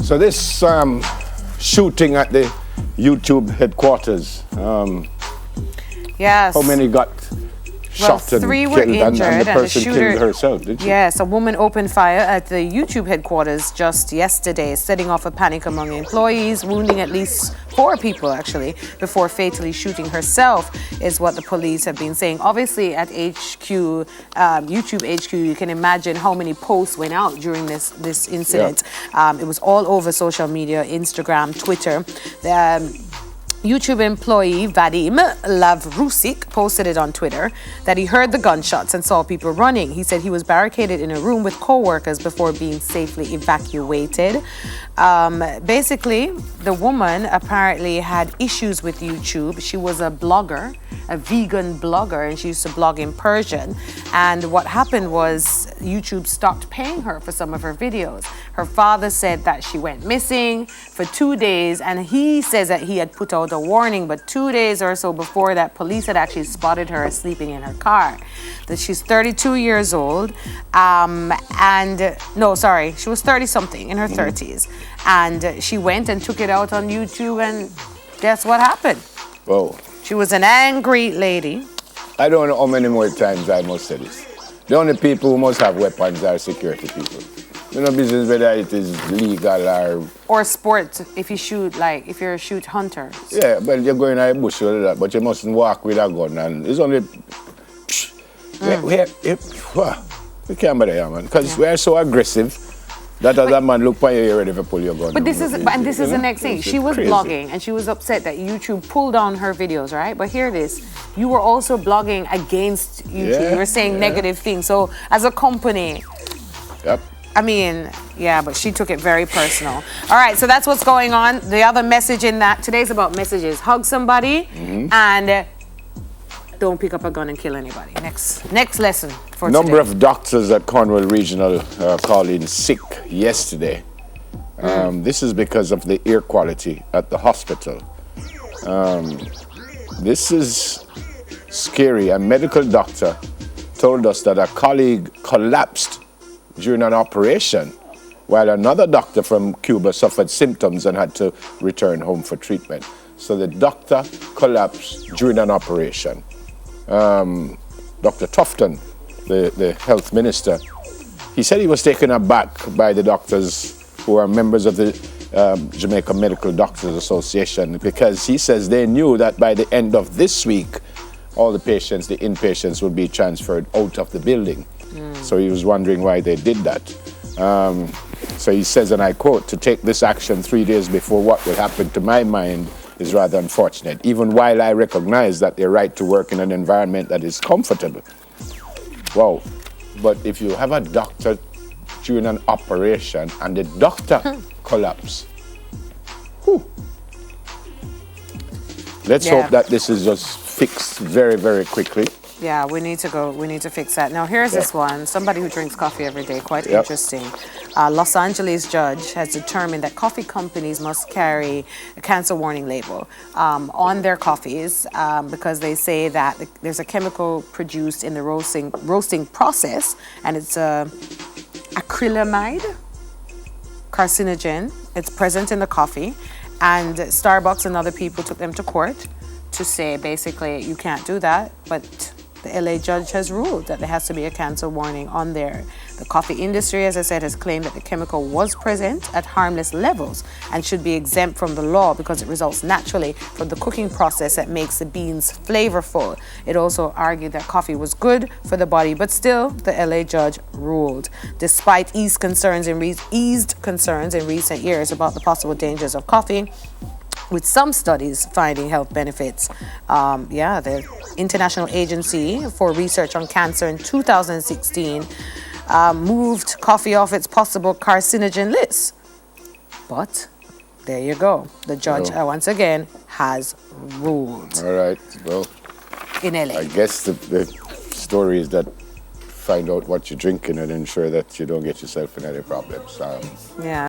So this shooting at the YouTube headquarters, yes. how many got shot and 3 killed, were injured, and the person shooter, killed herself, didn't she? Yes, a woman opened fire at the YouTube headquarters just yesterday, setting off a panic among employees, wounding at least 4 people, actually, before fatally shooting herself, is what the police have been saying. Obviously, at HQ, YouTube HQ, you can imagine how many posts went out during this incident. Yeah. It was all over social media, Instagram, Twitter. YouTube employee Vadim Lavrusik posted it on Twitter that he heard the gunshots and saw people running. He said he was barricaded in a room with co-workers before being safely evacuated. Basically, the woman apparently had issues with YouTube. She was a blogger, a vegan blogger, and she used to blog in Persian. And what happened was YouTube stopped paying her for some of her videos. Her father said that she went missing for 2 days, and he says that he had put out a warning, but 2 days or so before that, police had actually spotted her sleeping in her car. That she's 32 years old, she was 30 something, in her 30s, and she went and took it out on YouTube, and guess what happened? Whoa. She was an angry lady. I don't know how many more times I must say this. The only people who must have weapons are security people. You know, business whether it is legal or sport. If you shoot, like if you're a shoot hunter. Yeah, but you're going in a bush or that, but you mustn't walk with a gun, and it's only. We can't bother here, man, because we are so aggressive that other man look for you, you're ready to pull your gun. But this is the next thing. She was blogging, and she was upset that YouTube pulled down her videos, right? But hear this: you were also blogging against YouTube. Yeah, you were saying negative things. So as a company. Yep. I mean, yeah, but she took it very personal. All right, so that's what's going on. The other message in that, today's about messages. Hug somebody and don't pick up a gun and kill anybody. Next lesson for today. Number of doctors at Cornwall Regional called in sick yesterday. This is because of the air quality at the hospital. This is scary. A medical doctor told us that a colleague collapsed during an operation, while another doctor from Cuba suffered symptoms and had to return home for treatment. So the doctor collapsed during an operation. Dr. Tufton, the health minister, he said he was taken aback by the doctors who are members of the Jamaica Medical Doctors Association, because he says they knew that by the end of this week, all the patients, the inpatients, would be transferred out of the building. So he was wondering why they did that. So he says, and I quote, "To take this action 3 days before what will happen, to my mind, is rather unfortunate, even while I recognize that their right to work in an environment that is comfortable." Wow. But if you have a doctor during an operation and the doctor collapse, let's hope that this is just fixed very, very quickly. Yeah, we need to fix that. Now, here's this one. Somebody who drinks coffee every day, quite interesting. Los Angeles judge has determined that coffee companies must carry a cancer warning label on their coffees because they say that there's a chemical produced in the roasting process, and it's acrylamide carcinogen. It's present in the coffee, and Starbucks and other people took them to court to say basically you can't do that, but the LA judge has ruled that there has to be a cancer warning on there. The coffee industry, as I said, has claimed that the chemical was present at harmless levels and should be exempt from the law because it results naturally from the cooking process that makes the beans flavorful. It also argued that coffee was good for the body, but still, the LA judge ruled. Despite eased concerns in recent years about the possible dangers of coffee, with some studies finding health benefits. The International Agency for Research on Cancer in 2016 moved coffee off its possible carcinogen list. But there you go. The judge, once again, has ruled. All right, well, in LA. I guess the story is that find out what you're drinking and ensure that you don't get yourself in any problems. Yeah.